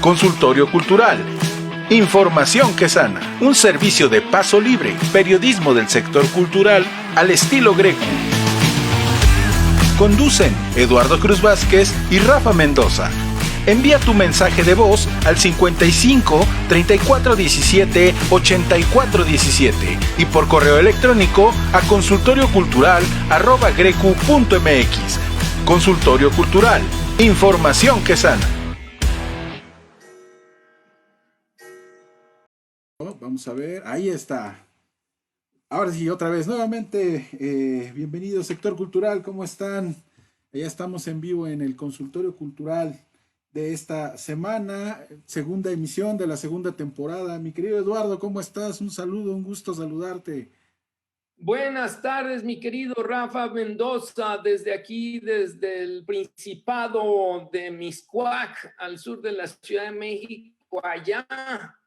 Consultorio Cultural. Información que sana. Un servicio de paso libre. Periodismo del sector cultural al estilo Grecu. Conducen Eduardo Cruz Vázquez y Rafa Mendoza. Envía tu mensaje de voz al 55 34 17 84 17 y por correo electrónico a consultoriocultural@grecu.mx. Consultorio Cultural. Información que sana. Vamos a ver, ahí está. Ahora sí, otra vez, nuevamente, bienvenido sector cultural, ¿cómo están? Ya estamos en vivo en el consultorio cultural de esta semana, segunda emisión de la segunda temporada. Mi querido Eduardo, ¿cómo estás? Un saludo, un gusto saludarte. Buenas tardes, mi querido Rafa Mendoza, desde aquí, desde el Principado de Mixcoac, al sur de la Ciudad de México, allá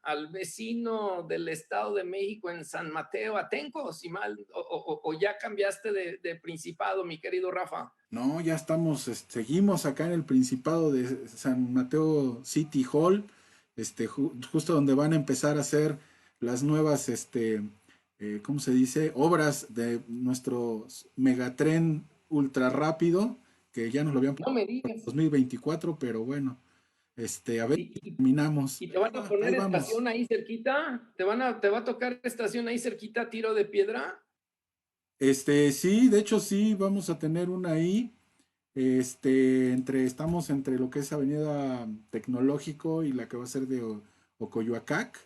al vecino del Estado de México en San Mateo Atenco, si mal, o ya cambiaste de Principado, mi querido Rafa. No, ya estamos, seguimos acá en el Principado de San Mateo City Hall, justo donde van a empezar a hacer las nuevas, ¿cómo se dice? Obras de nuestro megatren ultra rápido, que ya nos lo habían No me digas. 2024, pero bueno, a ver si terminamos. ¿Y te van a poner Ahí vamos. estación ahí cerquita? ¿Te va a tocar estación ahí cerquita, Tiro de Piedra? Sí, de hecho sí, vamos a tener una ahí. Estamos entre lo que es Avenida Tecnológico y la que va a ser de Ocoyoacac.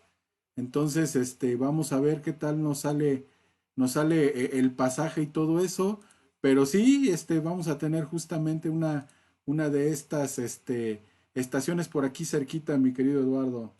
Entonces, vamos a ver qué tal nos sale el pasaje y todo eso. Pero sí, vamos a tener justamente una de estas, estaciones por aquí cerquita, mi querido Eduardo.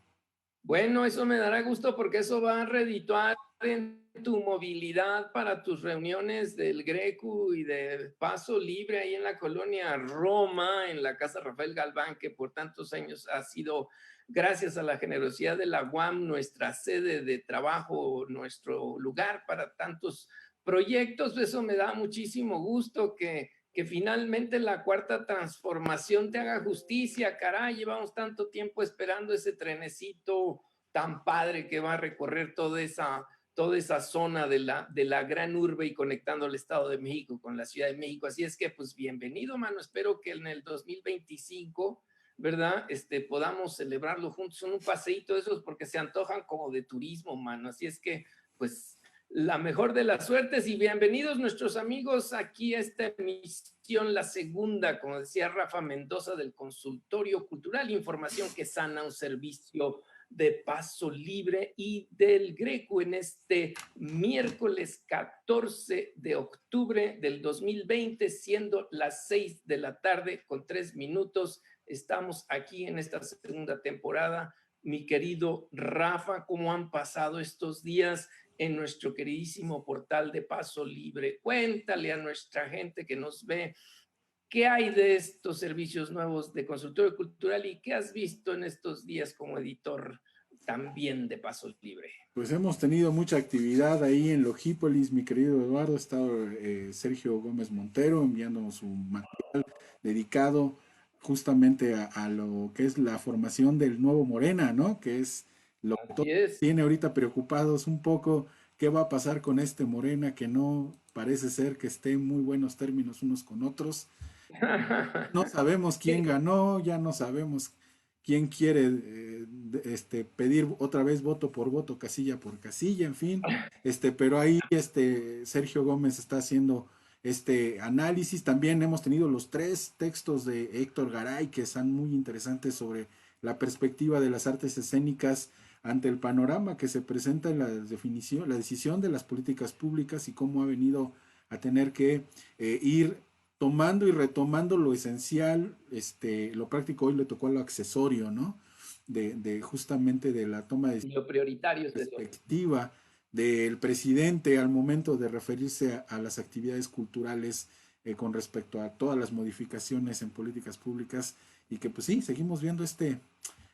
Bueno, eso me dará gusto porque eso va a redituar en tu movilidad para tus reuniones del Grecu y de Paso Libre ahí en la colonia Roma, en la Casa Rafael Galván, que por tantos años ha sido, gracias a la generosidad de la UAM, nuestra sede de trabajo, nuestro lugar para tantos proyectos. Eso me da muchísimo gusto que finalmente la cuarta transformación te haga justicia, caray, llevamos tanto tiempo esperando ese trenecito tan padre que va a recorrer toda esa zona de la gran urbe y conectando el Estado de México con la Ciudad de México. Así es que, pues, bienvenido, mano. Espero que en el 2025, ¿verdad? Podamos celebrarlo juntos en un paseíto de esos porque se antojan como de turismo, mano. Así es que, pues, la mejor de las suertes y bienvenidos nuestros amigos aquí a esta emisión, la segunda, como decía Rafa Mendoza, del Consultorio Cultural, información que sana, un servicio de paso libre y del Greco en este miércoles 14 de octubre del 2020, siendo las 6 de la tarde con 3 minutos. Estamos aquí en esta segunda temporada. Mi querido Rafa, ¿cómo han pasado estos días en nuestro queridísimo portal de Paso Libre? Cuéntale a nuestra gente que nos ve qué hay de estos servicios nuevos de consultorio cultural y qué has visto en estos días como editor también de Paso Libre. Pues hemos tenido mucha actividad ahí en Logípolis, mi querido Eduardo. Ha estado Sergio Gómez Montero enviándonos su material dedicado justamente a lo que es la formación del nuevo Morena, ¿no? Que es lo que todo tiene ahorita preocupados un poco. ¿Qué va a pasar con este Morena que no parece ser que esté en muy buenos términos unos con otros? No sabemos quién ganó, ya no sabemos quién quiere pedir otra vez voto por voto, casilla por casilla, en fin. Pero ahí Sergio Gómez está haciendo este análisis. También hemos tenido los 3 textos de Héctor Garay que son muy interesantes sobre la perspectiva de las artes escénicas ante el panorama que se presenta en la decisión de las políticas públicas y cómo ha venido a tener que ir tomando y retomando lo esencial, lo práctico. Hoy le tocó a lo accesorio, ¿no? De justamente de la toma de lo prioritario perspectiva del presidente al momento de referirse a las actividades culturales con respecto a todas las modificaciones en políticas públicas, y que pues sí, seguimos viendo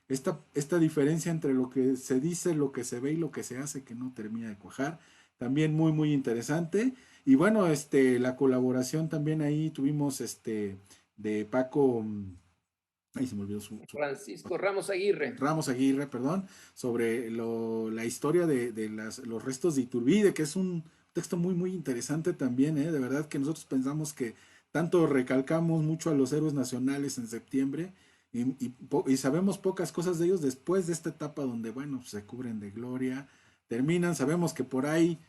esta diferencia entre lo que se dice, lo que se ve y lo que se hace, que no termina de cuajar. También muy, muy interesante. Y bueno, la colaboración también ahí tuvimos de Paco ahí se me olvidó Francisco Ramos Aguirre. Ramos Aguirre, perdón, sobre la historia de los restos de Iturbide, que es un texto muy, muy interesante también, ¿eh? De verdad que nosotros pensamos que tanto recalcamos mucho a los héroes nacionales en septiembre y sabemos pocas cosas de ellos después de esta etapa donde, bueno, se cubren de gloria, terminan, sabemos que por ahí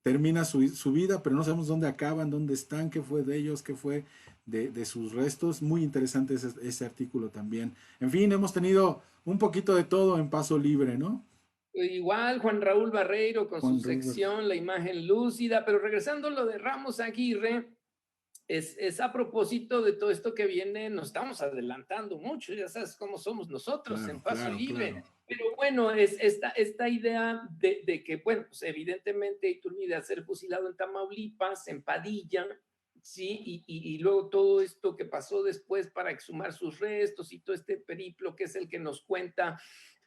termina su vida, pero no sabemos dónde acaban, dónde están, qué fue de ellos, qué fue de sus restos. Muy interesante ese artículo también. En fin, hemos tenido un poquito de todo en Paso Libre, ¿no? Igual Juan Raúl Barreiro con Juan su Raúl. sección La imagen lúcida, pero regresando a lo de Ramos Aguirre, es a propósito de todo esto que viene, nos estamos adelantando mucho, ya sabes cómo somos nosotros Claro, en Paso claro, Libre. claro. Pero bueno, es esta idea de que, bueno, pues evidentemente Iturbide a ser fusilado en Tamaulipas, en Padilla, ¿sí? Y luego todo esto que pasó después para exhumar sus restos y todo este periplo que es el que nos cuenta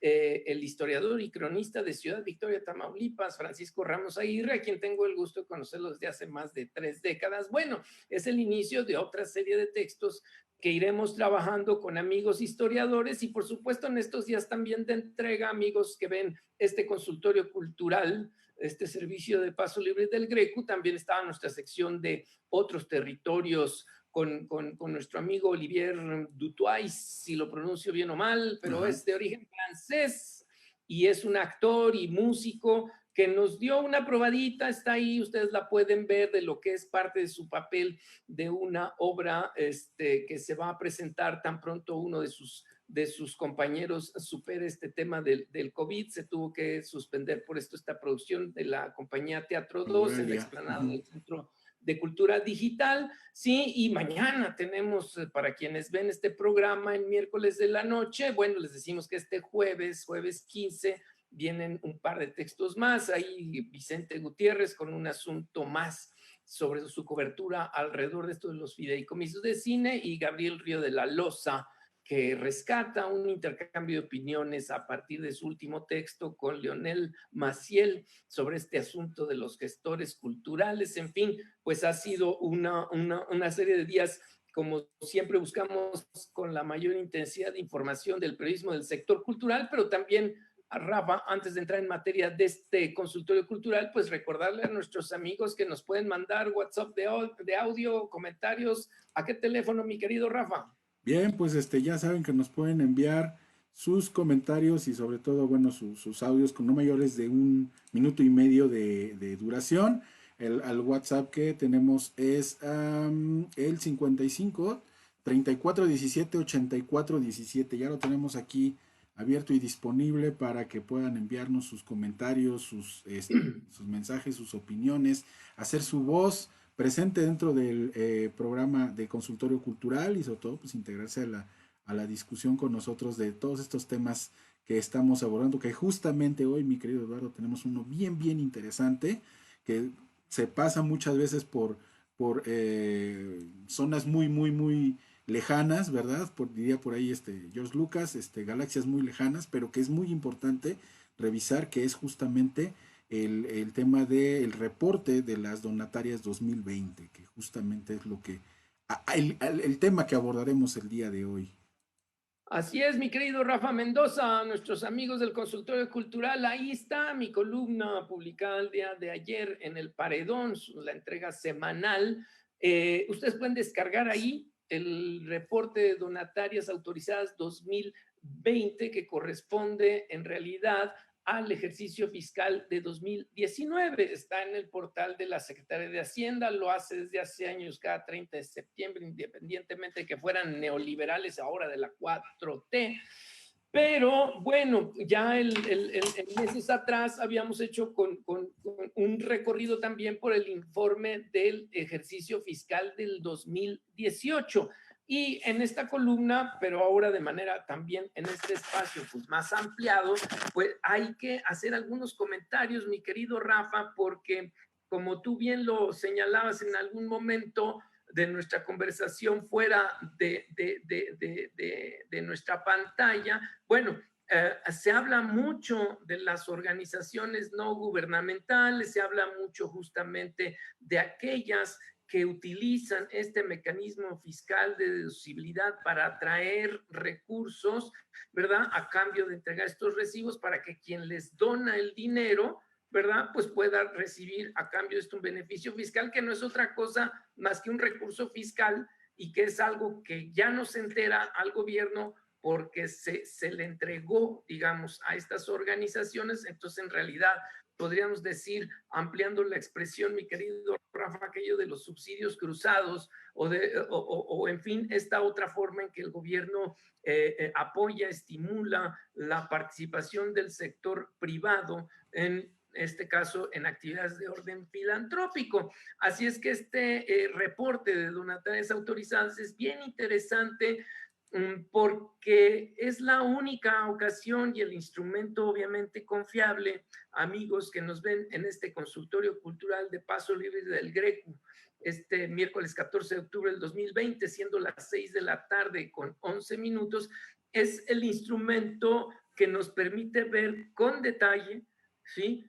el historiador y cronista de Ciudad Victoria, Tamaulipas, Francisco Ramos Aguirre, a quien tengo el gusto de conocerlo desde hace más de 3 décadas. Bueno, es el inicio de otra serie de textos que iremos trabajando con amigos historiadores y por supuesto en estos días también de entrega, amigos que ven este consultorio cultural, este servicio de Paso Libre del Greco, también estaba nuestra sección de otros territorios con nuestro amigo Olivier Dutois, si lo pronuncio bien o mal, pero es de origen francés y es un actor y músico que nos dio una probadita, está ahí, ustedes la pueden ver, de lo que es parte de su papel de una obra que se va a presentar tan pronto uno de sus compañeros supere este tema del COVID, se tuvo que suspender por esto esta producción de la compañía Teatro 2 en la explanada del Centro de Cultura Digital, sí, y mañana tenemos, para quienes ven este programa en miércoles de la noche, bueno, les decimos que este jueves 15, vienen un par de textos más, ahí Vicente Gutiérrez con un asunto más sobre su cobertura alrededor de esto de los fideicomisos de cine, y Gabriel Río de la Loza, que rescata un intercambio de opiniones a partir de su último texto con Leonel Maciel sobre este asunto de los gestores culturales. En fin, pues ha sido una serie de días, como siempre buscamos, con la mayor intensidad de información del periodismo del sector cultural, pero también a Rafa, antes de entrar en materia de este consultorio cultural, pues recordarle a nuestros amigos que nos pueden mandar WhatsApp de audio, comentarios. ¿A qué teléfono, mi querido Rafa? Bien, pues ya saben que nos pueden enviar sus comentarios y sobre todo, bueno, sus audios con no mayores de 1 minuto y medio de duración. Al WhatsApp que tenemos es el 55 34 17 84 17. Ya lo tenemos aquí abierto y disponible para que puedan enviarnos sus comentarios, sus mensajes, sus opiniones, hacer su voz presente dentro del programa de consultorio cultural y sobre todo pues integrarse a la discusión con nosotros de todos estos temas que estamos abordando, que justamente hoy, mi querido Eduardo, tenemos uno bien, bien interesante, que se pasa muchas veces por zonas muy, muy, muy lejanas, ¿verdad? Diría por ahí George Lucas, galaxias muy lejanas, pero que es muy importante revisar, que es justamente el tema del reporte de las donatarias 2020, que justamente es lo que el tema que abordaremos el día de hoy. Así es, mi querido Rafa Mendoza, nuestros amigos del Consultorio Cultural, ahí está mi columna publicada el día de ayer en El Paredón, la entrega semanal. Ustedes pueden descargar ahí el reporte de donatarias autorizadas 2020, que corresponde en realidad al ejercicio fiscal de 2019. Está en el portal de la Secretaría de Hacienda, lo hace desde hace años cada 30 de septiembre, independientemente de que fueran neoliberales ahora de la 4T. Pero bueno, ya meses atrás habíamos hecho con un recorrido también por el informe del ejercicio fiscal del 2018. Y en esta columna, pero ahora de manera también en este espacio pues más ampliado, pues hay que hacer algunos comentarios, mi querido Rafa, porque como tú bien lo señalabas en algún momento de nuestra conversación fuera de nuestra pantalla, bueno, se habla mucho de las organizaciones no gubernamentales, se habla mucho justamente de aquellas que utilizan este mecanismo fiscal de deducibilidad para atraer recursos, ¿verdad? A cambio de entregar estos recibos para que quien les dona el dinero, ¿verdad? Pues pueda recibir a cambio de esto un beneficio fiscal que no es otra cosa más que un recurso fiscal y que es algo que ya no se entera al gobierno porque se le entregó, digamos, a estas organizaciones. Entonces, en realidad, podríamos decir, ampliando la expresión, mi querido Rafa, aquello de los subsidios cruzados o en fin, esta otra forma en que el gobierno apoya, estimula la participación del sector privado en este caso en actividades de orden filantrópico. Así es que este reporte de donatarias autorizadas es bien interesante porque es la única ocasión y el instrumento obviamente confiable, amigos que nos ven en este consultorio cultural de Paso Libre del Greco, este miércoles 14 de octubre del 2020, siendo las 6 de la tarde con 11 minutos, es el instrumento que nos permite ver con detalle, ¿sí?,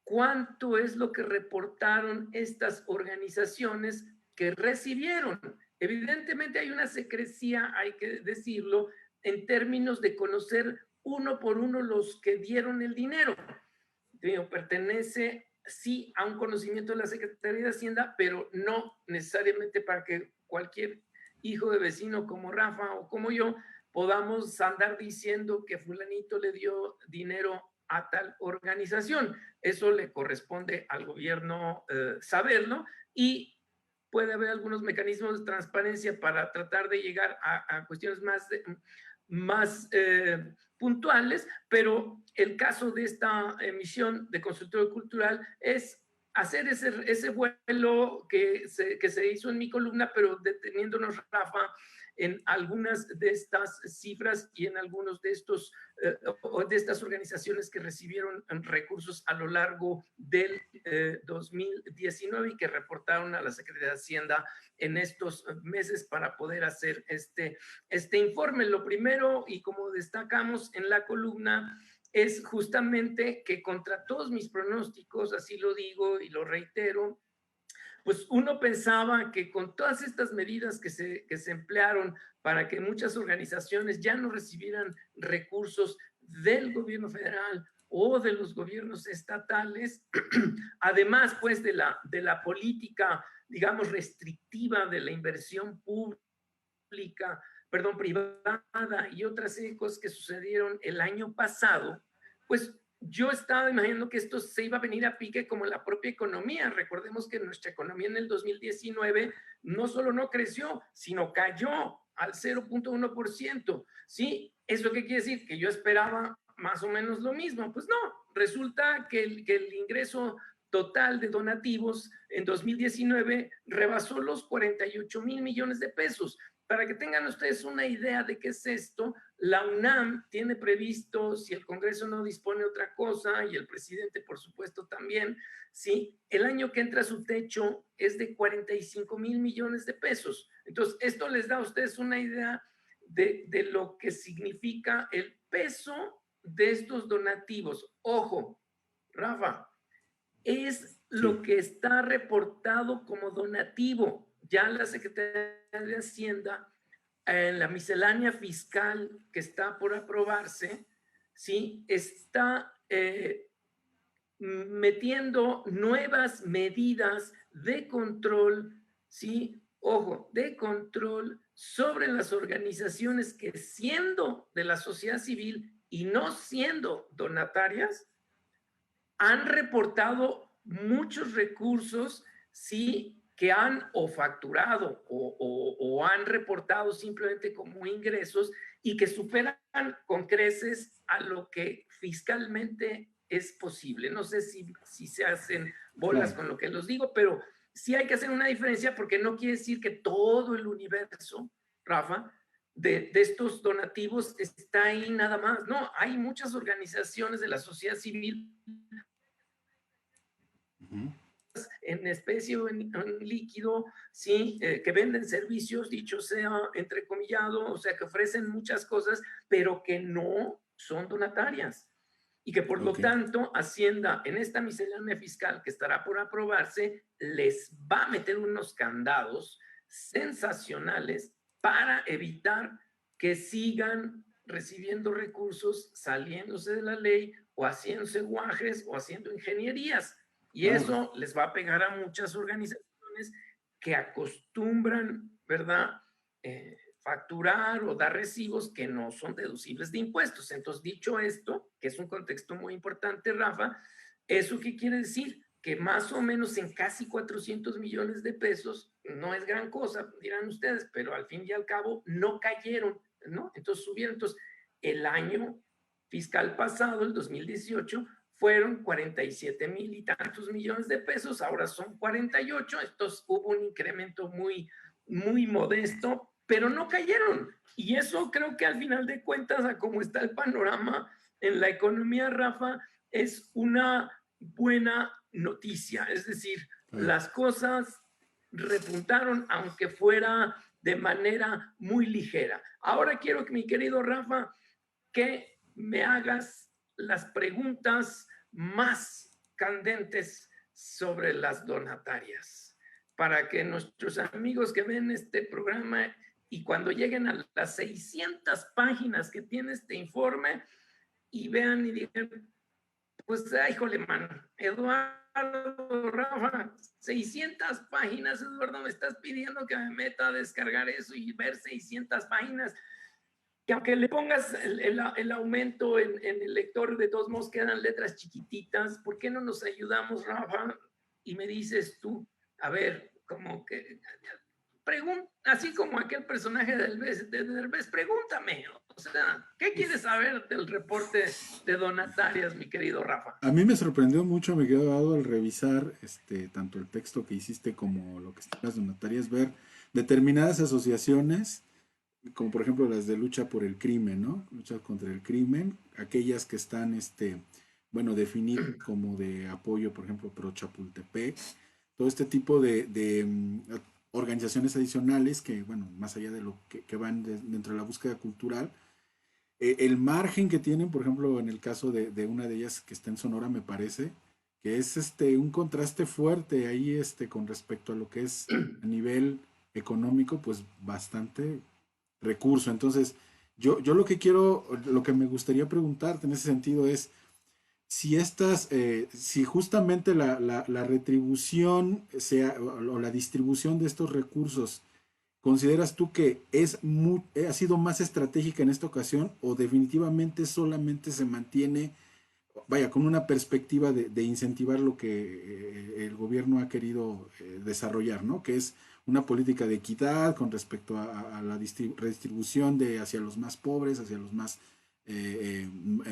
cuánto es lo que reportaron estas organizaciones que recibieron. Evidentemente hay una secrecía, hay que decirlo, en términos de conocer uno por uno los que dieron el dinero. Pertenece sí a un conocimiento de la Secretaría de Hacienda, pero no necesariamente para que cualquier hijo de vecino como Rafa o como yo podamos andar diciendo que fulanito le dio dinero a tal organización. Eso le corresponde al gobierno saberlo, y puede haber algunos mecanismos de transparencia para tratar de llegar a cuestiones más puntuales, pero el caso de esta emisión de consultorio cultural es hacer ese vuelo que se hizo en mi columna, pero deteniéndonos, Rafa, en algunas de estas cifras y en algunos de estas organizaciones que recibieron recursos a lo largo del 2019 y que reportaron a la Secretaría de Hacienda en estos meses para poder hacer este informe. Lo primero, y como destacamos en la columna, es justamente que contra todos mis pronósticos, así lo digo y lo reitero, pues uno pensaba que con todas estas medidas que se emplearon para que muchas organizaciones ya no recibieran recursos del gobierno federal o de los gobiernos estatales, además pues de la política, digamos, restrictiva de la inversión privada y otras cosas que sucedieron el año pasado, pues yo estaba imaginando que esto se iba a venir a pique como la propia economía. Recordemos que nuestra economía en el 2019 no solo no creció, sino cayó al 0.1%. ¿Sí? ¿Eso qué quiere decir? Que yo esperaba más o menos lo mismo. Pues no, resulta que el ingreso total de donativos en 2019 rebasó los 48,000 millones de pesos. Para que tengan ustedes una idea de qué es esto, la UNAM tiene previsto, si el Congreso no dispone otra cosa, y el presidente por supuesto también, ¿sí?, el año que entra su techo es de 45,000 millones de pesos. Entonces, esto les da a ustedes una idea de lo que significa el peso de estos donativos. Ojo, Rafa, es lo que está reportado como donativo. Ya la Secretaría de Hacienda, en la miscelánea fiscal que está por aprobarse, ¿sí?, está metiendo nuevas medidas de control, ¿sí?, ojo, de control sobre las organizaciones que, siendo de la sociedad civil y no siendo donatarias, han reportado muchos recursos, sí, que han o facturado o han reportado simplemente como ingresos y que superan con creces a lo que fiscalmente es posible. No sé si se hacen bolas con lo que les digo, pero sí hay que hacer una diferencia, porque no quiere decir que todo el universo, Rafa, de estos donativos está ahí nada más. No, hay muchas organizaciones de la sociedad civil en especie o en líquido, ¿sí?, que venden servicios, dicho sea entrecomillado, o sea, que ofrecen muchas cosas, pero que no son donatarias. y que por lo tanto Hacienda en esta miscelánea fiscal que estará por aprobarse les va a meter unos candados sensacionales para evitar que sigan recibiendo recursos saliéndose de la ley o haciéndose guajes o haciendo ingenierías. Y eso les va a pegar a muchas organizaciones que acostumbran, ¿verdad?, facturar o dar recibos que no son deducibles de impuestos. Entonces, dicho esto, que es un contexto muy importante, Rafa, ¿eso qué quiere decir? Que más o menos en casi 400 millones de pesos, no es gran cosa, dirán ustedes, pero al fin y al cabo no cayeron, ¿no? Entonces subieron. Entonces, el año fiscal pasado, el 2018, fueron 47,000 y tantos millones de pesos, ahora son 48, entonces hubo un incremento muy, muy modesto, pero no cayeron. Y eso creo que al final de cuentas, a cómo está el panorama en la economía, Rafa, es una buena noticia. Es decir, las cosas repuntaron, aunque fuera de manera muy ligera. Ahora quiero que, mi querido Rafa, que me hagas las preguntas más candentes sobre las donatarias, para que nuestros amigos que ven este programa y cuando lleguen a las 600 páginas que tiene este informe y vean y digan, pues, híjole, man, Eduardo, Rafa, 600 páginas, Eduardo, me estás pidiendo que me meta a descargar eso y ver 600 páginas, que aunque le pongas el aumento en el lector, de todos modos quedan letras chiquititas. ¿Por qué no nos ayudamos, Rafa? Y me dices tú, a ver, como que, así como aquel personaje de Derbez, pregúntame, o sea, ¿qué quieres saber del reporte de donatarias, mi querido Rafa? A mí me sorprendió mucho, me quedó dado al revisar tanto el texto que hiciste como lo que están las donatarias, ver determinadas asociaciones, como por ejemplo las de lucha por el crimen, ¿no? Lucha contra el crimen, aquellas que están, bueno, definidas como de apoyo, por ejemplo, pro Chapultepec, todo este tipo de organizaciones adicionales que, bueno, más allá de lo que van dentro de la búsqueda cultural, el margen que tienen, por ejemplo, en el caso de una de ellas que está en Sonora, me parece, que es un contraste fuerte ahí con respecto a lo que es a nivel económico, pues bastante recurso. Entonces, yo lo que quiero, lo que me gustaría preguntarte en ese sentido es si si justamente la retribución sea, o la distribución de estos recursos, ¿consideras tú que ha sido más estratégica en esta ocasión o definitivamente solamente se mantiene, vaya, con una perspectiva de incentivar lo que el gobierno ha querido desarrollar, ¿no? Que es una política de equidad con respecto a la redistribución hacia los más pobres, hacia los más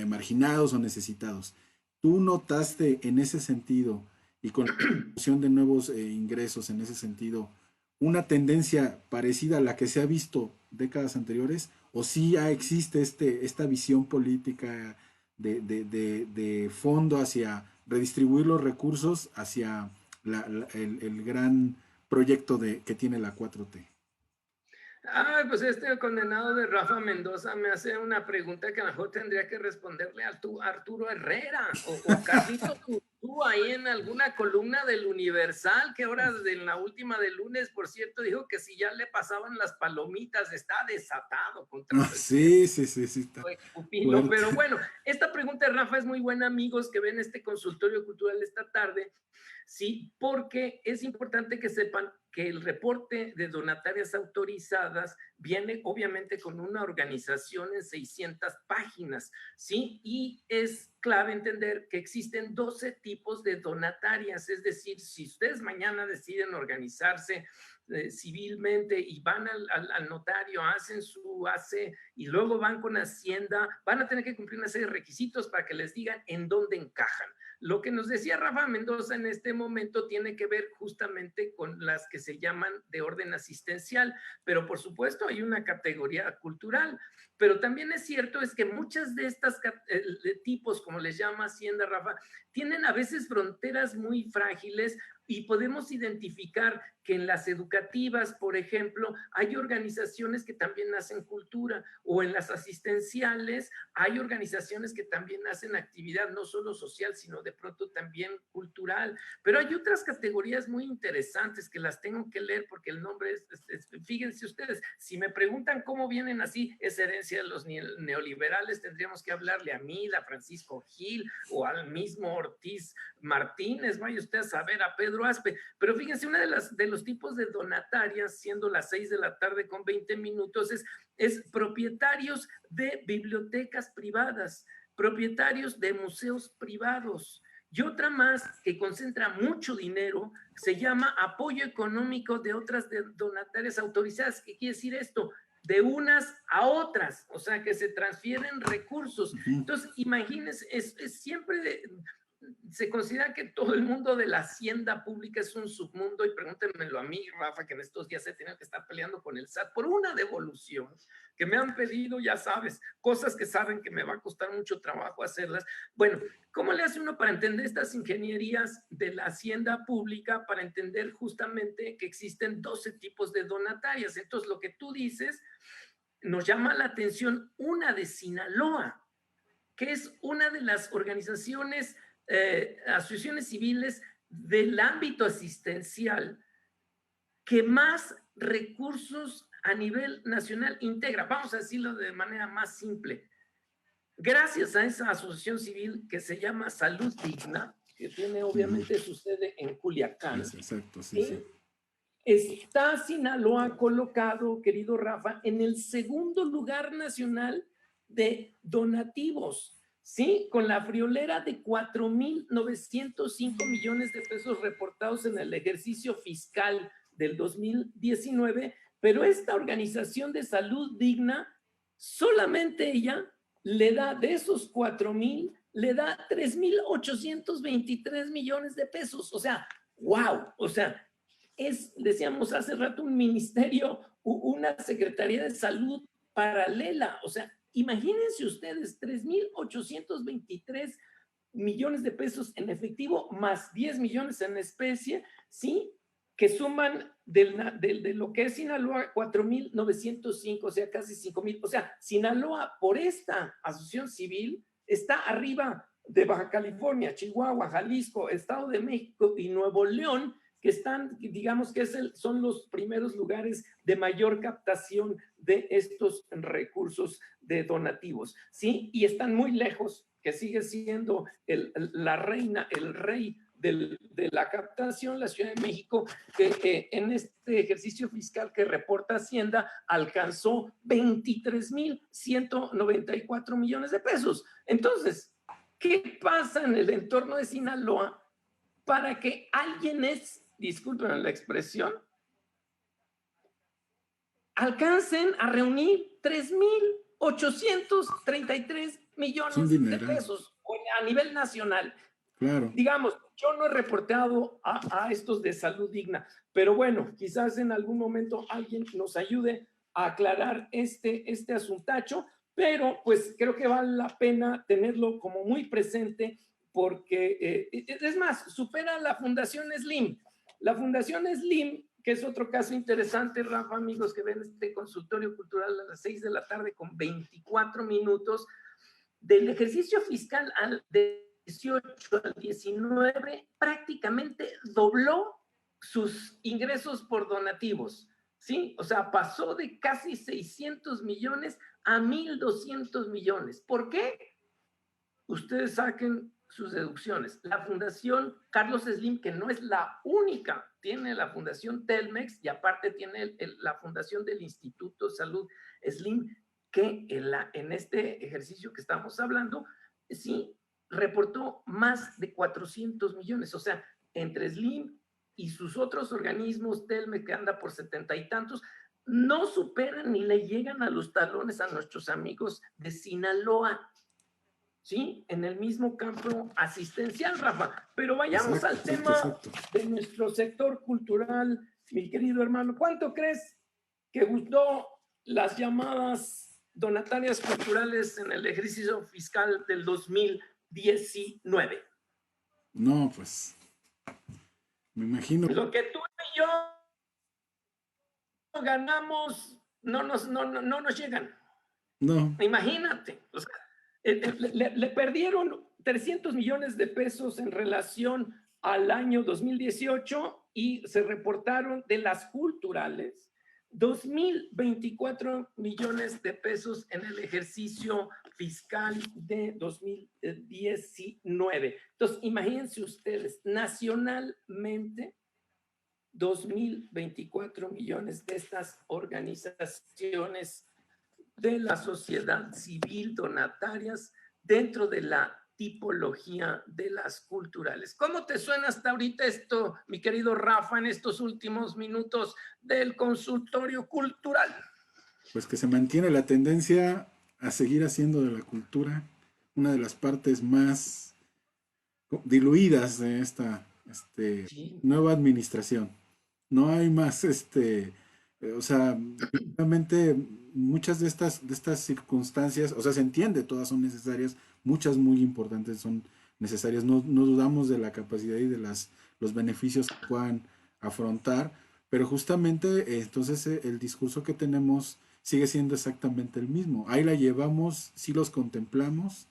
marginados o necesitados? ¿Tú notaste en ese sentido y con la distribución de nuevos ingresos en ese sentido una tendencia parecida a la que se ha visto décadas anteriores, o sí ya existe esta visión política de fondo hacia redistribuir los recursos hacia el gran proyecto que tiene la 4T? Ah, pues este condenado de Rafa Mendoza me hace una pregunta que a lo mejor tendría que responderle a Arturo Herrera o Carlito tú ahí en alguna columna del Universal, que ahora en la última del lunes, por cierto, dijo que si ya le pasaban las palomitas, está desatado contra sí, está Pupilo. Pero bueno, esta pregunta de Rafa es muy buena, amigos que ven este consultorio cultural esta tarde, sí, porque es importante que sepan que el reporte de donatarias autorizadas viene obviamente con una organización en 600 páginas, ¿sí? Y es clave entender que existen 12 tipos de donatarias, es decir, si ustedes mañana deciden organizarse civilmente y van al notario, hacen su AC y luego van con Hacienda, van a tener que cumplir una serie de requisitos para que les digan en dónde encajan. Lo que nos decía Rafa Mendoza en este momento tiene que ver justamente con las que se llaman de orden asistencial, pero por supuesto hay una categoría cultural. pero también es cierto es que muchas de estas tipos, como les llama Hacienda, Rafa, tienen a veces fronteras muy frágiles y podemos identificar que en las educativas, por ejemplo, hay organizaciones que también hacen cultura, o en las asistenciales hay organizaciones que también hacen actividad no solo social, sino de pronto también cultural. Pero hay otras categorías muy interesantes que las tengo que leer porque el nombre fíjense ustedes, si me preguntan cómo vienen así, es herencia de los neoliberales, tendríamos que hablarle a Mila, a Francisco Gil o al mismo Ortiz Martínez, vaya usted a saber, a Pedro Aspe. Pero fíjense, una de los tipos de donatarias, siendo las 6 de la tarde con 20 minutos, es propietarios de bibliotecas privadas, propietarios de museos privados. Y otra más que concentra mucho dinero se llama apoyo económico de otras donatarias autorizadas. ¿Qué quiere decir esto? De unas a otras, o sea, que se transfieren recursos. Entonces, imagínense, siempre se considera que todo el mundo de la hacienda pública es un submundo, y pregúntenmelo a mí, Rafa, que en estos días he tenido que estar peleando con el SAT por una devolución que me han pedido, ya sabes, cosas que saben que me va a costar mucho trabajo hacerlas. Bueno, ¿cómo le hace uno para entender estas ingenierías de la hacienda pública, para entender justamente que existen 12 tipos de donatarias? Entonces, lo que tú dices nos llama la atención, una de Sinaloa, que es una de las organizaciones, asociaciones civiles del ámbito asistencial que más recursos a nivel nacional integra. Vamos a decirlo de manera más simple. Gracias a esa asociación civil que se llama Salud Digna, que tiene obviamente su sede en Culiacán. Exacto, sí. Está Sinaloa colocado, querido Rafa, en el segundo lugar nacional de donativos, ¿sí? Con la friolera de 4,905 millones de pesos reportados en el ejercicio fiscal del 2019, pero esta organización de Salud Digna, solamente ella le da, de esos 4,000, le da 3,823 millones de pesos. O sea, wow, o sea, decíamos hace rato, un ministerio, una secretaría de salud paralela. O sea, imagínense ustedes, 3,823 millones de pesos en efectivo, más 10 millones en especie, ¿sí? Que suman de lo que es Sinaloa 4,905, o sea, casi 5,000. O sea, Sinaloa, por esta asociación civil, está arriba de Baja California, Chihuahua, Jalisco, Estado de México y Nuevo León, que están, digamos que son los primeros lugares de mayor captación de estos recursos de donativos, ¿sí? Y están muy lejos, que sigue siendo la reina, el rey de la captación, la Ciudad de México, que en este ejercicio fiscal que reporta Hacienda alcanzó 23,194 millones de pesos. Entonces, ¿qué pasa en el entorno de Sinaloa para que alguien disculpen la expresión, alcancen a reunir 3,833 millones de pesos a nivel nacional? Claro. Digamos, yo no he reportado a estos de Salud Digna, pero bueno, quizás en algún momento alguien nos ayude a aclarar este asuntacho, pero pues creo que vale la pena tenerlo como muy presente, porque es más, supera la Fundación Slim. La Fundación Slim, que es otro caso interesante, Rafa, amigos que ven este consultorio cultural a las 6 de la tarde con 24 minutos, del ejercicio fiscal de 18 al 19, prácticamente dobló sus ingresos por donativos, ¿sí? O sea, pasó de casi 600 millones a 1,200 millones. ¿Por qué? Ustedes saquen sus deducciones. La Fundación Carlos Slim, que no es la única, tiene la Fundación Telmex y aparte tiene la Fundación del Instituto Salud Slim, que en este ejercicio que estamos hablando, sí, reportó más de 400 millones. O sea, entre Slim y sus otros organismos, Telmex, que anda por 70 y tantos, no superan ni le llegan a los talones a nuestros amigos de Sinaloa, ¿sí? En el mismo campo asistencial, Rafa. Pero vayamos al tema de nuestro sector cultural, mi querido hermano. ¿Cuánto crees que gustó las llamadas donatarias culturales en el ejercicio fiscal del 2019. No, pues, me imagino. Lo que tú y yo ganamos no nos llegan. No. Imagínate. O sea, le perdieron 300 millones de pesos en relación al año 2018 y se reportaron de las culturales 2.024 millones de pesos en el ejercicio fiscal de 2019. Entonces, imagínense ustedes, nacionalmente, 2.024 millones de estas organizaciones de la sociedad civil donatarias dentro de la tipología de las culturales. ¿Cómo te suena hasta ahorita esto, mi querido Rafa, en estos últimos minutos del consultorio cultural? Pues que se mantiene la tendencia a seguir haciendo de la cultura una de las partes más diluidas de esta nueva administración. No hay más, o sea, realmente muchas de estas circunstancias, o sea, se entiende, todas son necesarias, muchas muy importantes son necesarias, no dudamos de la capacidad y de los beneficios que puedan afrontar, pero justamente entonces el discurso que tenemos sigue siendo exactamente el mismo. Ahí la llevamos, sí los contemplamos,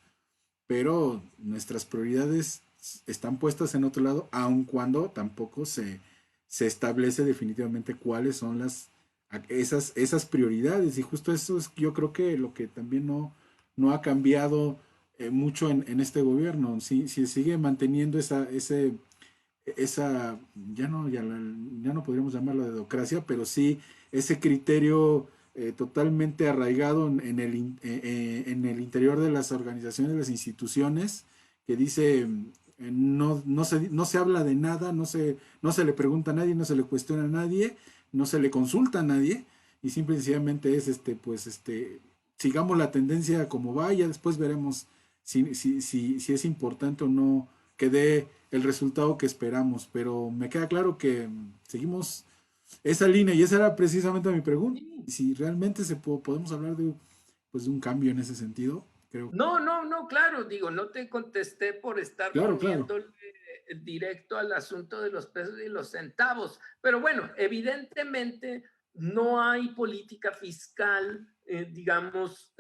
pero nuestras prioridades están puestas en otro lado, aun cuando tampoco se establece definitivamente cuáles son esas prioridades. Y justo eso es, yo creo que lo que también no ha cambiado mucho en este gobierno. Si sigue manteniendo esa ya no podríamos llamarlo de democracia, pero sí ese criterio totalmente arraigado en el interior de las organizaciones, de las instituciones, que dice no se habla de nada, no se le pregunta a nadie, no se le cuestiona a nadie, no se le consulta a nadie, y simple y sencillamente es sigamos la tendencia como vaya, después veremos si es importante o no que dé el resultado que esperamos, pero me queda claro que seguimos esa línea, y esa era precisamente mi pregunta, si realmente podemos hablar de un cambio en ese sentido. Creo. No, claro, digo, no te contesté por estar poniéndole directo al asunto de los pesos y los centavos, pero bueno, evidentemente no hay política fiscal, digamos,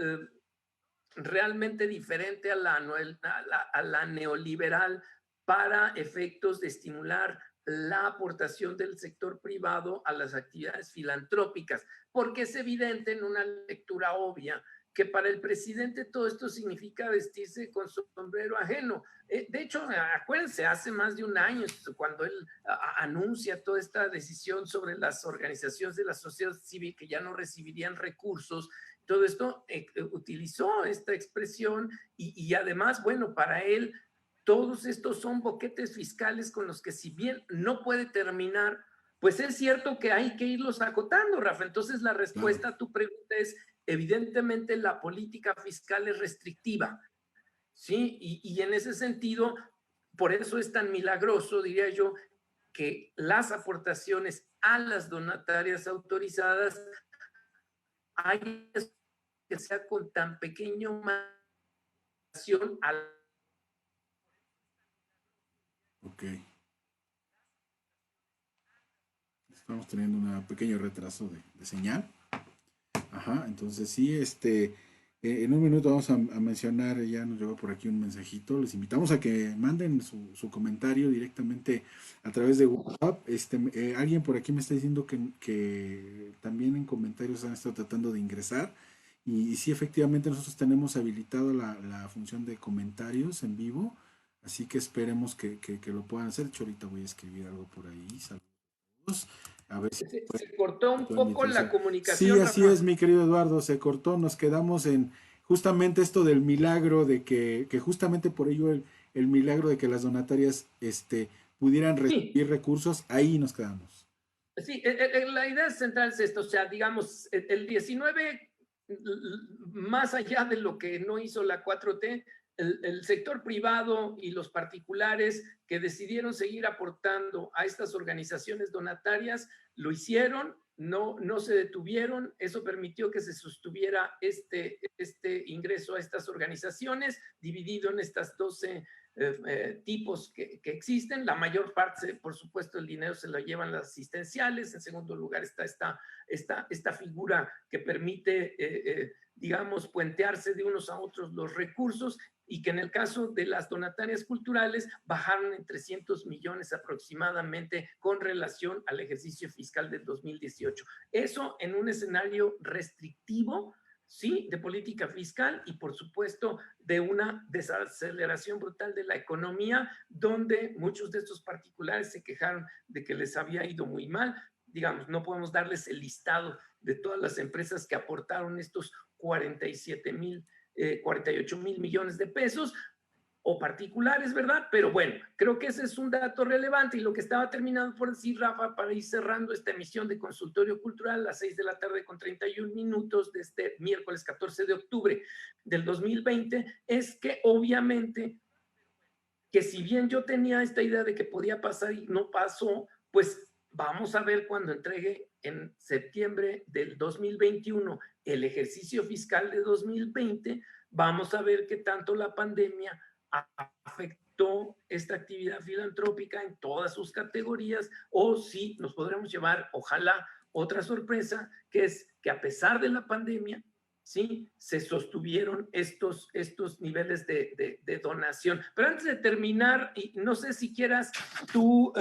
realmente diferente a la neoliberal para efectos de estimular la aportación del sector privado a las actividades filantrópicas, porque es evidente en una lectura obvia que para el presidente todo esto significa vestirse con su sombrero ajeno. De hecho, acuérdense, hace más de un año, cuando él anuncia toda esta decisión sobre las organizaciones de la sociedad civil que ya no recibirían recursos, todo esto utilizó esta expresión y además, bueno, para él todos estos son boquetes fiscales con los que si bien no puede terminar, pues es cierto que hay que irlos acotando, Rafa. Entonces la respuesta a tu pregunta es, evidentemente la política fiscal es restrictiva, ¿sí? Y en ese sentido, por eso es tan milagroso, diría yo, que las aportaciones a las donatarias autorizadas hay que sea con tan pequeño margen a. Ok. Estamos teniendo un pequeño retraso de señal. Ajá, entonces sí, en un minuto vamos a mencionar, ya nos llegó por aquí un mensajito, les invitamos a que manden su comentario directamente a través de WhatsApp. Alguien por aquí me está diciendo que también en comentarios han estado tratando de ingresar, y sí, efectivamente nosotros tenemos habilitado la función de comentarios en vivo, así que esperemos que lo puedan hacer. De hecho, ahorita voy a escribir algo por ahí. Saludos. A ver si se cortó un poco la comunicación. Sí, así es, mi querido Eduardo, se cortó, nos quedamos en justamente esto del milagro, de que justamente por ello el milagro de que las donatarias pudieran recibir recursos, ahí nos quedamos. Sí, la idea central es esto, o sea, digamos, el 19, más allá de lo que no hizo la 4T, el sector privado y los particulares que decidieron seguir aportando a estas organizaciones donatarias, lo hicieron, no se detuvieron. Eso permitió que se sostuviera este ingreso a estas organizaciones, dividido en estas 12 tipos que existen. La mayor parte, por supuesto, el dinero se lo llevan las asistenciales. En segundo lugar está esta figura que permite, digamos, puentearse de unos a otros los recursos, y que en el caso de las donatarias culturales bajaron en 300 millones aproximadamente con relación al ejercicio fiscal del 2018. Eso en un escenario restrictivo, sí, de política fiscal, y por supuesto de una desaceleración brutal de la economía, donde muchos de estos particulares se quejaron de que les había ido muy mal. Digamos, no podemos darles el listado de todas las empresas que aportaron estos 48 mil millones de pesos, o particulares, ¿verdad? Pero bueno, creo que ese es un dato relevante. Y lo que estaba terminando por decir, Rafa, para ir cerrando esta emisión de Consultorio Cultural a las 6 de la tarde con 31 minutos de este miércoles 14 de octubre del 2020, es que obviamente, que si bien yo tenía esta idea de que podía pasar y no pasó, pues vamos a ver cuando entregue en septiembre del 2021 el ejercicio fiscal de 2020, vamos a ver qué tanto la pandemia afectó esta actividad filantrópica en todas sus categorías, o si nos podremos llevar, ojalá, otra sorpresa, que es que a pesar de la pandemia, sí, se sostuvieron estos niveles de donación. Pero antes de terminar, y no sé si quieras tú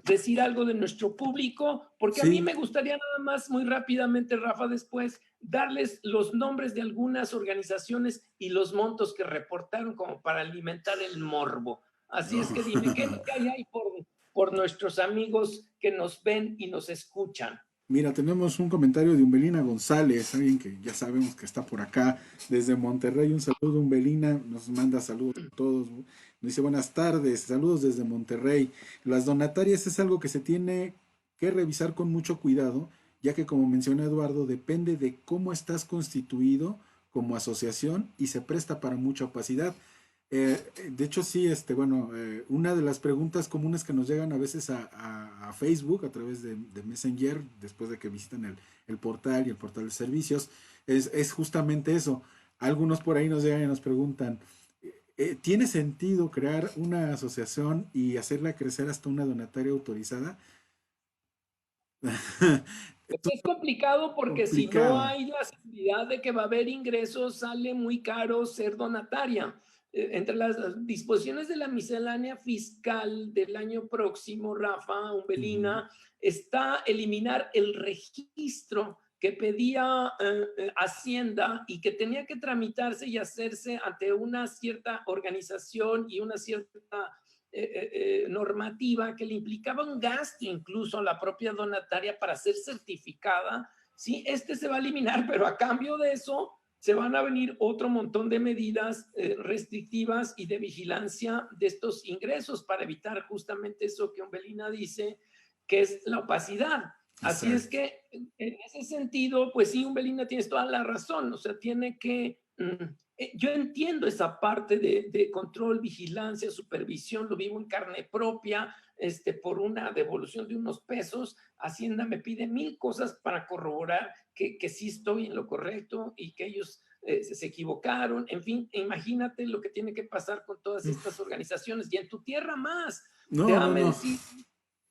decir algo de nuestro público, porque sí, a mí me gustaría nada más muy rápidamente, Rafa, después darles los nombres de algunas organizaciones y los montos que reportaron como para alimentar el morbo. Así es que dime, ¿qué hay ahí por nuestros amigos que nos ven y nos escuchan? Mira, tenemos un comentario de Umbelina González, alguien que ya sabemos que está por acá desde Monterrey. Un saludo, Umbelina, nos manda saludos a todos. Nos dice buenas tardes, saludos desde Monterrey. Las donatarias es algo que se tiene que revisar con mucho cuidado, ya que como mencionó Eduardo, depende de cómo estás constituido como asociación y se presta para mucha opacidad. De hecho, sí, una de las preguntas comunes que nos llegan a veces a Facebook a través de Messenger, después de que visitan el portal y el portal de servicios, es justamente eso. Algunos por ahí nos llegan y nos preguntan, ¿tiene sentido crear una asociación y hacerla crecer hasta una donataria autorizada? Es complicado porque si no hay la seguridad de que va a haber ingresos, sale muy caro ser donataria. Entre las disposiciones de la miscelánea fiscal del año próximo, Rafa, Umbelina, está eliminar el registro que pedía Hacienda y que tenía que tramitarse y hacerse ante una cierta organización y una cierta normativa que le implicaba un gasto incluso a la propia donataria para ser certificada. Sí, se va a eliminar, pero a cambio de eso se van a venir otro montón de medidas restrictivas y de vigilancia de estos ingresos para evitar justamente eso que Umbelina dice, que es la opacidad. Así es que en ese sentido, pues sí, Umbelina, tienes toda la razón, o sea, tiene que... yo entiendo esa parte de control, vigilancia, supervisión, lo vivo en carne propia, por una devolución de unos pesos, Hacienda me pide 1000 cosas para corroborar que sí estoy en lo correcto y que ellos se equivocaron. En fin, imagínate lo que tiene que pasar con todas estas organizaciones. Y en tu tierra más, déjame decir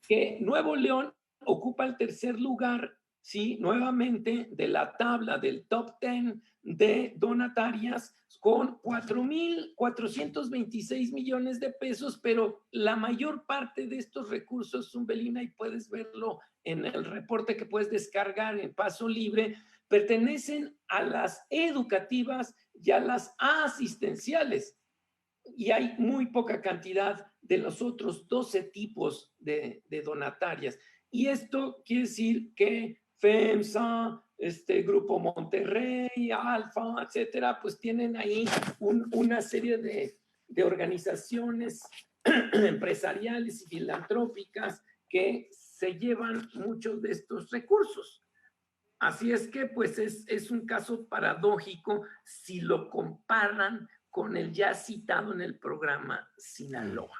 que Nuevo León ocupa el tercer lugar, sí, nuevamente de la tabla del top 10 de donatarias con 4.426 millones de pesos, pero la mayor parte de estos recursos, Umbelina, y puedes verlo en el reporte que puedes descargar en Paso Libre, pertenecen a las educativas y a las asistenciales. Y hay muy poca cantidad de los otros 12 tipos de donatarias. Y esto quiere decir que FEMSA, Grupo Monterrey, Alfa, etcétera, pues tienen ahí una serie de organizaciones empresariales y filantrópicas que se llevan muchos de estos recursos. Así es que pues es un caso paradójico si lo comparan con el ya citado en el programa Sinaloa.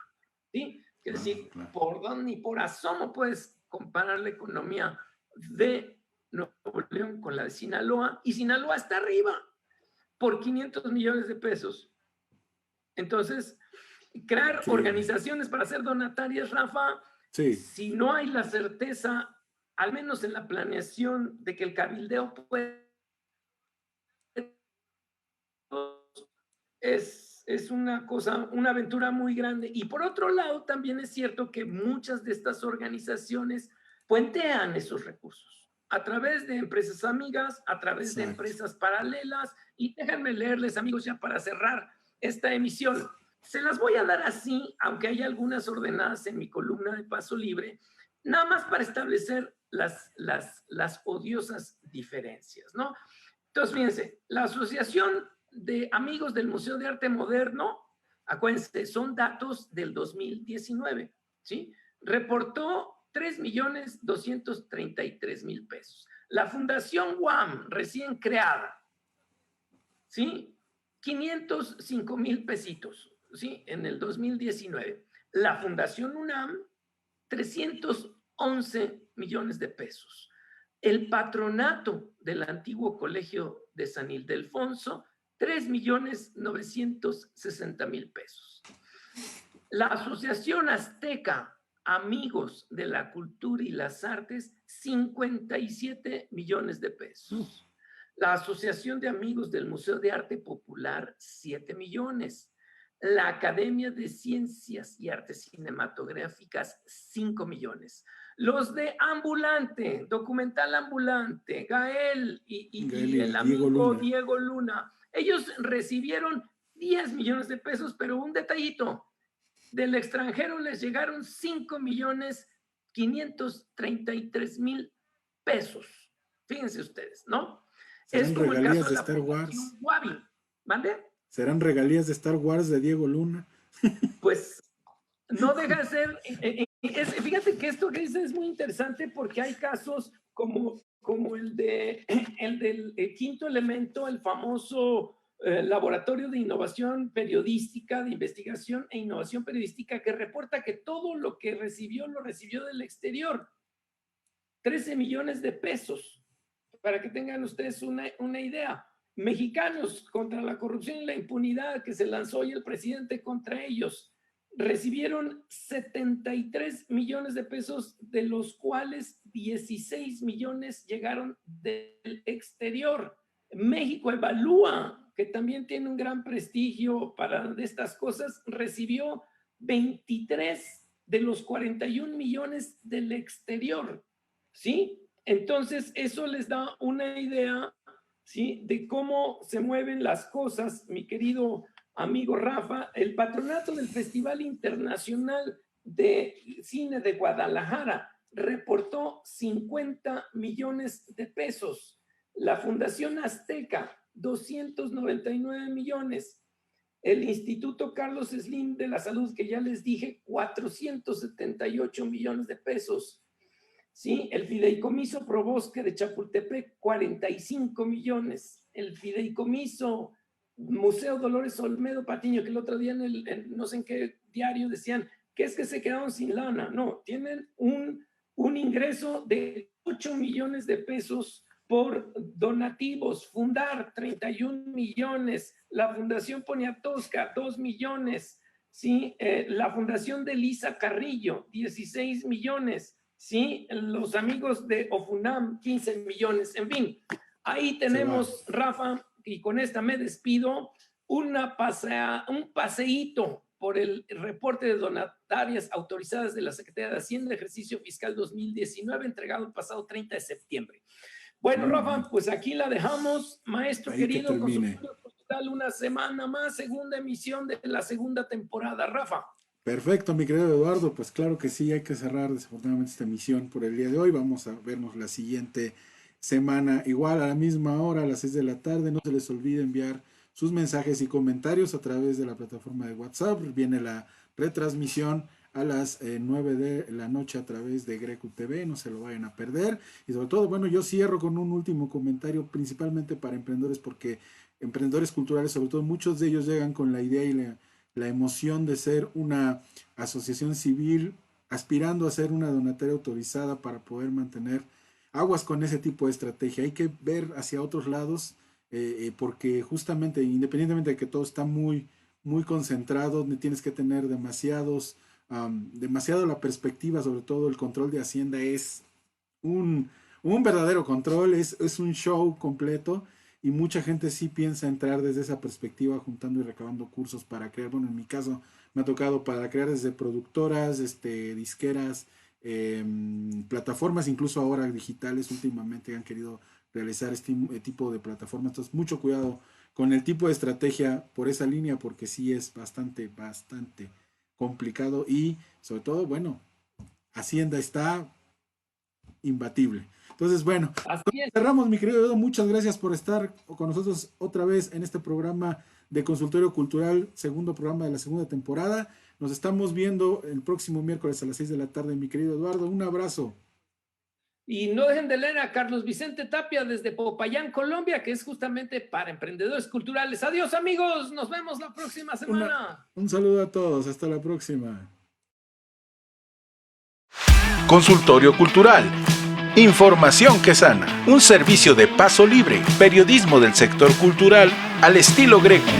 ¿Sí? Es decir, por don ni por asomo puedes comparar la economía de Nuevo León con la de Sinaloa, y Sinaloa está arriba por 500 millones de pesos. Entonces, crear organizaciones para ser donatarias, Rafa, si no hay la certeza, al menos en la planeación, de que el cabildeo puede, es una cosa, una aventura muy grande. Y por otro lado, también es cierto que muchas de estas organizaciones puentean esos recursos a través de empresas amigas, a través de empresas paralelas. Y déjenme leerles, amigos, ya para cerrar esta emisión. Se las voy a dar así, aunque hay algunas ordenadas en mi columna de Paso Libre, nada más para establecer las odiosas diferencias, ¿no? Entonces, fíjense, la Asociación de Amigos del Museo de Arte Moderno, acuérdense, son datos del 2019, ¿sí? Reportó 3.233.000 pesos. La Fundación UAM, recién creada, ¿sí? 505,000 pesitos, ¿sí? En el 2019. La Fundación UNAM, 311 millones de pesos. El patronato del antiguo Colegio de San Ildefonso, 3.960.000 pesos. La Asociación Azteca, Amigos de la Cultura y las Artes, 57 millones de pesos. La Asociación de Amigos del Museo de Arte Popular, 7 millones. La Academia de Ciencias y Artes Cinematográficas, 5 millones. Los de Ambulante, Documental Ambulante, Gael y el amigo Diego Luna, ellos recibieron 10 millones de pesos, pero un detallito, del extranjero les llegaron 5.533.000 pesos. Fíjense ustedes, ¿no? ¿Serán es como regalías el caso de Star Wars? ¿Mande? ¿Serán regalías de Star Wars de Diego Luna? Pues no deja de ser. Fíjate que esto que dice es muy interesante porque hay casos como el del Quinto Elemento, el famoso Laboratorio de Innovación Periodística, de Investigación e Innovación Periodística, que reporta que todo lo que recibió, lo recibió del exterior. 13 millones de pesos, para que tengan ustedes una idea. Mexicanos contra la corrupción y la impunidad, que se lanzó hoy el presidente contra ellos, recibieron 73 millones de pesos, de los cuales 16 millones llegaron del exterior. México Evalúa, que también tiene un gran prestigio para estas cosas, recibió 23 de los 41 millones del exterior, ¿sí? Entonces, eso les da una idea, ¿sí?, de cómo se mueven las cosas, mi querido amigo Rafa. El patronato del Festival Internacional de Cine de Guadalajara reportó 50 millones de pesos. La Fundación Azteca, 299 millones. El Instituto Carlos Slim de la Salud, que ya les dije, 478 millones de pesos. ¿Sí? El Fideicomiso Probosque de Chapultepec, 45 millones. El Fideicomiso Museo Dolores Olmedo Patiño, que el otro día no sé en qué diario decían que es que se quedaron sin lana. No, tienen un ingreso de 8 millones de pesos por donativos. Fundar, 31 millones. La Fundación Poniatowska, 2 millones. ¿Sí? La Fundación de Lisa Carrillo, 16 millones. ¿Sí? Los amigos de Ofunam, 15 millones. En fin, ahí tenemos, Rafa, y con esta me despido, un paseíto por el reporte de donatarias autorizadas de la Secretaría de Hacienda, ejercicio fiscal 2019, entregado el pasado 30 de septiembre. Bueno, Rafa, pues aquí la dejamos, maestro ahí querido, con su hospital, una semana más, segunda emisión de la segunda temporada. Rafa. Perfecto, mi querido Eduardo, pues claro que sí, hay que cerrar desafortunadamente esta emisión por el día de hoy. Vamos a vernos la siguiente semana, igual a la misma hora, a las 6 de la tarde. No se les olvide enviar sus mensajes y comentarios a través de la plataforma de WhatsApp. Viene la retransmisión a las 9 de la noche a través de Greco TV, no se lo vayan a perder. Y sobre todo, bueno, yo cierro con un último comentario, principalmente para emprendedores, porque emprendedores culturales, sobre todo, muchos de ellos llegan con la idea y la emoción de ser una asociación civil, aspirando a ser una donataria autorizada para poder mantener aguas con ese tipo de estrategia. Hay que ver hacia otros lados, porque justamente, independientemente de que todo está muy, muy concentrado, tienes que tener demasiado la perspectiva, sobre todo el control de Hacienda es un verdadero control, es un show completo, y mucha gente sí piensa entrar desde esa perspectiva, juntando y recabando cursos para crear. Bueno, en mi caso me ha tocado para crear desde productoras, disqueras, plataformas, incluso ahora digitales, últimamente han querido realizar este tipo de plataformas. Entonces, mucho cuidado con el tipo de estrategia por esa línea, porque sí es bastante complicado, y sobre todo, bueno, Hacienda está imbatible. Entonces, bueno, cerramos, mi querido Edo. Muchas gracias por estar con nosotros otra vez en este programa de Consultorio Cultural, segundo programa de la segunda temporada. Nos estamos viendo el próximo miércoles a las 6 de la tarde, mi querido Eduardo. Un abrazo. Y no dejen de leer a Carlos Vicente Tapia desde Popayán, Colombia, que es justamente para emprendedores culturales. Adiós, amigos. Nos vemos la próxima semana. Un saludo a todos. Hasta la próxima. Consultorio Cultural. Información que sana. Un servicio de paso libre. Periodismo del sector cultural al estilo Greco.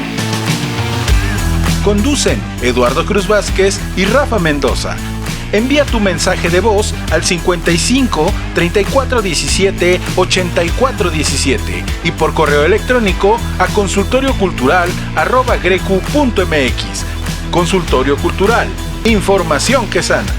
Conducen Eduardo Cruz Vázquez y Rafa Mendoza. Envía tu mensaje de voz al 55 34 17 84 17 y por correo electrónico a consultoriocultural@grecu.mx. Consultorio Cultural. Información que sana.